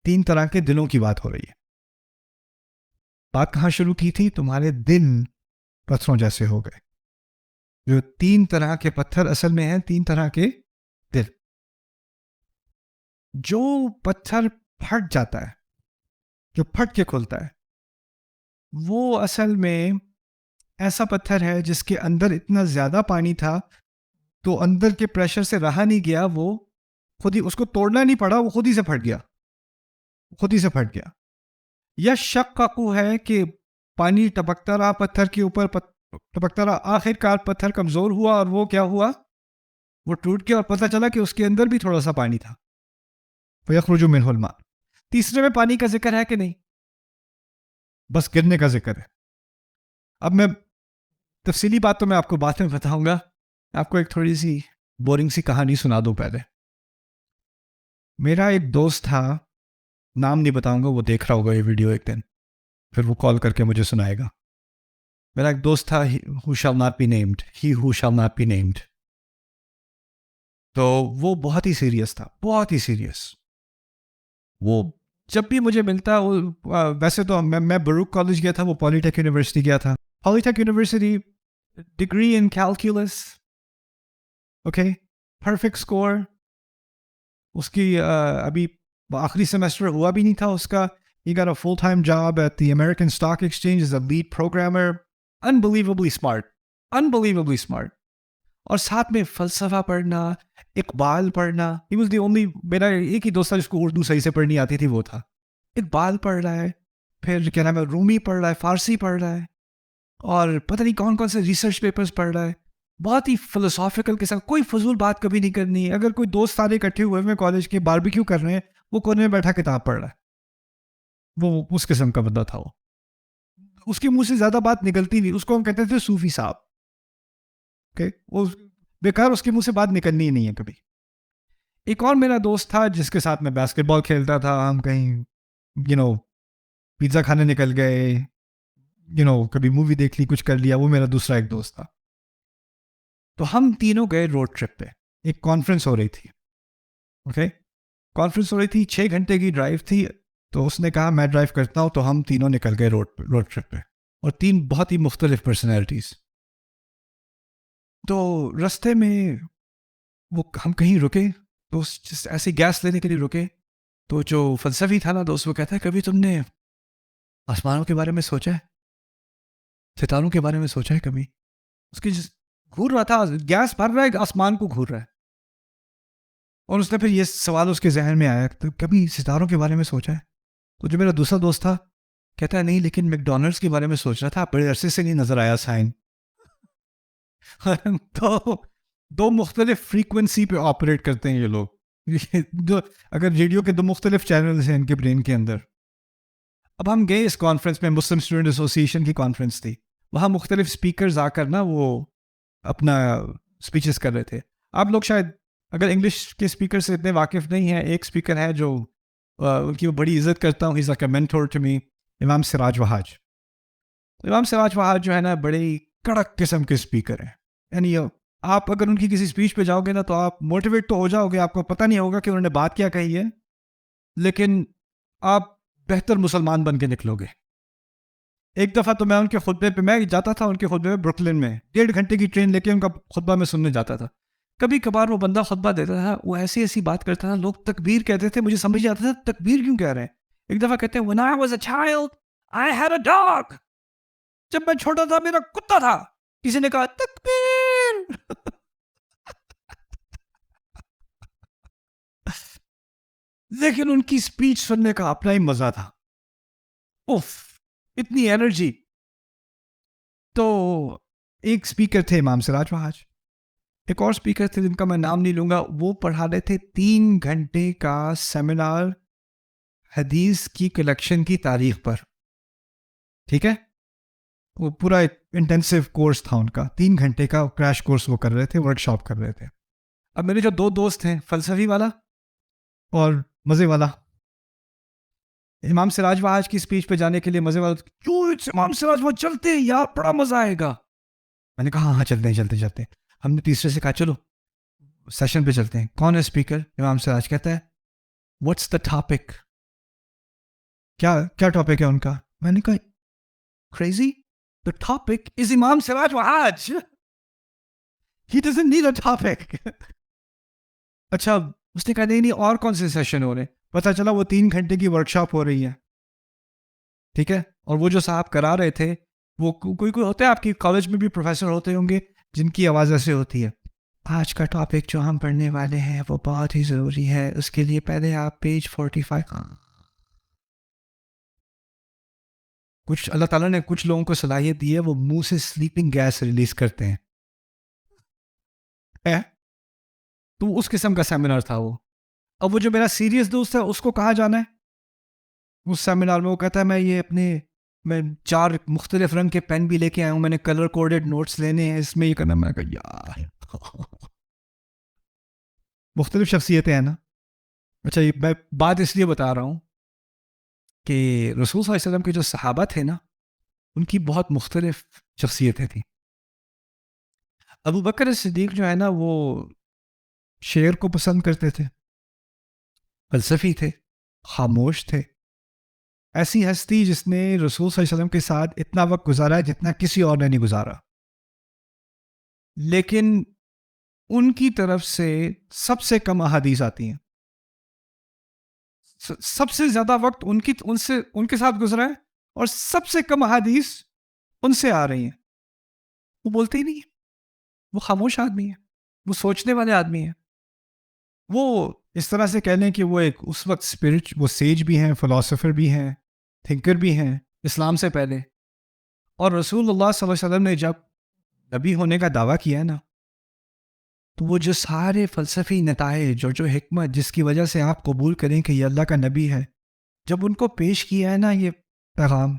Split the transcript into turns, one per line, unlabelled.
तीन तरह के दिलों की बात हो रही है। बात कहाँ शुरू की थी? तुम्हारे दिल पत्थरों जैसे हो गए। जो तीन तरह के पत्थर असल में हैं तीन तरह के दिल। जो पत्थर फट जाता है, जो फट के खुलता है, वो असल में ऐसा पत्थर है जिसके अंदर इतना ज्यादा पानी था तो अंदर के प्रेशर से रहा नहीं गया, वो खुद ही, उसको तोड़ना नहीं पड़ा, वो खुद ही से फट गया, खुद ही से फट गया। यह शक का कू है कि पानी टपकता रहा पत्थर के ऊपर, टपकता रहा, आखिरकार पत्थर कमजोर हुआ और वो क्या हुआ, वो टूट गया और पता चला कि उसके अंदर भी थोड़ा सा पानी था। फयखरुजु मिनहुल मा। तीसरे में पानी का जिक्र है कि नहीं? बस गिरने का जिक्र है। अब मैं तफसीली बात तो मैं आपको बाद में बताऊंगा, आपको एक थोड़ी सी बोरिंग सी कहानी सुना दूं पहले। मेरा एक दोस्त था, नाम नहीं बताऊंगा, वो देख रहा होगा ये वीडियो एक दिन, फिर वो कॉल करके मुझे सुनाएगा। मेरा एक दोस्त था, who shall not be named, he who shall not be named. तो वो बहुत ही सीरियस था, बहुत ही सीरियस। वो जब भी मुझे मिलता, वो वैसे तो मैं बरूक कॉलेज गया था, वो पॉलीटेक यूनिवर्सिटी गया था। Polytech university, degree in calculus, okay, perfect score. उसकी अभी आखिरी सेमेस्टर हुआ भी नहीं था उसका। He got a full-time job at the American Stock Exchange as a lead programmer. Unbelievably smart. Unbelievably smart. और साथ में फ़लसफ़ा पढ़ना, इक़बाल पढ़ना। He was the only, मेरा एक ही दोस्त था जिसको उर्दू सही से पढ़नी आती थी, वो था। इक़बाल पढ़ रहा है, फिर क्या नाम है, रूमी पढ़ रहा है, फ़ारसी पढ़ रहा है, और पता नहीं कौन कौन से रिसर्च पेपर्स पढ़ रहा है। बहुत ही फिलोसॉफिकल के साथ, कोई फजूल बात कभी नहीं करनी है। अगर कोई दोस्त सारे इकट्ठे हुए हुए कॉलेज के बारबेक्यू कर रहे हैं, वो कोने में बैठा किताब पढ़ रहा है। वो उस किस्म का बंदा था वो। उसके मुंह से ज्यादा बात निकलती नहीं, उसको हम कहते थे सूफी साहब। ओके, वो बेकार, उसके मुंह से बात निकलनी ही नहीं है कभी। एक और मेरा दोस्त था जिसके साथ मैं बास्केटबॉल खेलता था, हम कहीं पिज्जा खाने निकल गए, कभी मूवी देख ली, कुछ कर लिया, वो मेरा दूसरा एक दोस्त था। तो हम तीनों गए रोड ट्रिप पे। एक कॉन्फ्रेंस हो रही थी, ओके, कॉन्फ्रेंस हो रही थी, 6 घंटे की ड्राइव थी। तो उसने कहा मैं ड्राइव करता हूँ, तो हम तीनों निकल गए रोड ट्रिप पे, और तीन बहुत ही मुख्तलिफ पर्सनैलिटीज। तो रास्ते में वो हम कहीं रुके, तो ऐसे गैस लेने के लिए रुके। तो जो फलसफी था ना दोस्त, वो कहता है कभी तुमने आसमानों के बारे में सोचा है, सितारों के बारे में सोचा है कभी? उसकी घूर रहा था, गैस भर रहा है, आसमान को घूर रहा है, और उसने फिर ये सवाल उसके जहन में आया, तो कभी सितारों के बारे में सोचा है? तो जो मेरा दूसरा दोस्त था कहता है नहीं, लेकिन मैकडोनल्ड्स के बारे में सोच रहा था, बड़े अरसे से नहीं नजर आया साइन। तो दो मुख्तलिफ फ्रीक्वेंसी पे ऑपरेट करते हैं ये लोग। जो अगर रेडियो के दो मुख्तलिफ चैनल्स हैं इनके ब्रेन के अंदर। अब हम गए इस कॉन्फ्रेंस में, मुस्लिम स्टूडेंट एसोसिएशन की कॉन्फ्रेंस थी। वहाँ मुख्तलिफ स्पीकर्स आकर ना वो अपना स्पीचेस कर रहे थे। आप लोग शायद अगर इंग्लिश के स्पीकर से इतने वाकिफ़ नहीं हैं, एक स्पीकर है जो उनकी वो बड़ी इज्जत करता हूँ, he is like a mentor to me, Imam Siraj Wahaj. इमाम सिराज वहाज जो है ना, बड़े कड़क किस्म के स्पीकर हैं। यानी आप अगर उनकी किसी स्पीच पे जाओगे ना, तो आप मोटिवेट तो हो जाओगे, आपको पता नहीं होगा कि उन्होंने बात क्या कही है, लेकिन आप बेहतर मुसलमान बन के निकलोगे। एक दफ़ा तो मैं उनके खुतबे पे, मैं जाता था उनके खुतबे में ब्रुकलिन में, 1.5 घंटे की ट्रेन लेके उनका खुतबा में सुनने जाता था। कभी कभार वो बंदा खुतबा देता था, वो ऐसी ऐसी बात करता था, लोग तकबीर कहते थे, मुझे समझ नहीं आता था तकबीर क्यों कह रहे हैं। एक दफ़ा कहते हैं, When I was a child, I had a dog. जब मैं छोटा था मेरा कुत्ता था। किसी ने कहा तकबीर। लेकिन उनकी स्पीच सुनने का अपना ही मजा था। उफ, इतनी एनर्जी। तो एक स्पीकर थे इमाम सिराज वहाज, एक और स्पीकर थे जिनका मैं नाम नहीं लूंगा, वो पढ़ा रहे थे 3 घंटे का सेमिनार हदीस की कलेक्शन की तारीख पर। ठीक है, वो पूरा एक इंटेंसिव कोर्स था उनका, 3 घंटे का क्रैश कोर्स वो कर रहे थे, वर्कशॉप कर रहे थे। अब मेरे जो दो दोस्त हैं, फलसफी वाला और मज़े वाला, इमाम सिराज वहाज की स्पीच पे जाने के लिए मज़े वाला, क्यों इमाम सिराज वहाज चलते हैं यार, बड़ा मज़ा आएगा। मैंने कहा हाँ हाँ चलते हैं चलते चलते। हमने तीसरे से कहा चलो सेशन पे चलते हैं। कौन है स्पीकर? इमाम सिराज। कहता है व्हाट्स द टॉपिक? क्या क्या टॉपिक है उनका? मैंने कहा क्रेजी, द टॉपिक इज इमाम Siraj Wahaj, he doesn't need a topic. अच्छा, उसने कहा नहीं नहीं, और कौन से सेशन हो रहे? पता चला वो 3 घंटे की वर्कशॉप हो रही है, ठीक है। और वो जो साहब करा रहे थे, वो कोई कोई होते हैं आपकी कॉलेज में भी प्रोफेसर होते होंगे जिनकी आवाज़ ऐसे होती है, आज का टॉपिक जो हम पढ़ने वाले हैं वो बहुत ही ज़रूरी है, उसके लिए पहले आप पेज 45। कुछ अल्लाह ताला ने कुछ लोगों को सलाहियत दी है, वो मुंह से स्लीपिंग गैस रिलीज करते हैं, है? तो उस किस्म का सेमिनार था वो। अब वो जो मेरा सीरियस दोस्त है उसको कहाँ जाना है उस सेमिनार में? वो कहता है मैं 4 मुख्तलिफ रंग के पेन भी लेके आया हूँ, मैंने कलर कोडेड नोट्स लेने हैं, इसमें ये करना। मैं कहा यार मुख्तलिफ शख्सियतें हैं ना। अच्छा, ये मैं बात इसलिए बता रहा हूँ कि रसूल सल्लल्लाहु अलैहि वसल्लम के जो सहाबा थे ना, उनकी बहुत मुख्तलिफ शख्सियतें थी। अबू बकर सिद्दीक जो है ना, वो शेर को पसंद करते थे, फलसफी थे, खामोश थे, ऐसी हस्ती जिसने रसूल सल्लल्लाहु अलैहि वसल्लम के साथ इतना वक्त गुजारा है जितना किसी और ने नहीं गुजारा। लेकिन उनकी तरफ से सबसे कम अहादीस आती हैं, सबसे ज्यादा वक्त उनके साथ गुजरा है, और सबसे कम अहादीस उनसे आ रही हैं। वो बोलते ही नहीं है, वो खामोश आदमी है, वो सोचने वाले आदमी है। वो इस तरह से कह लें कि वो एक उस वक्त वो सेज भी हैं, फिलोसोफर भी हैं, थिंकर भी हैं इस्लाम से पहले। और रसूलुल्लाह सल्लल्लाहु अलैहि वसल्लम ने जब नबी होने का दावा किया है ना, तो वो जो सारे फ़लसफ़ी नताइज और जो हिकमत जिसकी वजह से आप कबूल करें कि ये अल्लाह का नबी है, जब उनको पेश किया है ना ये पैगाम,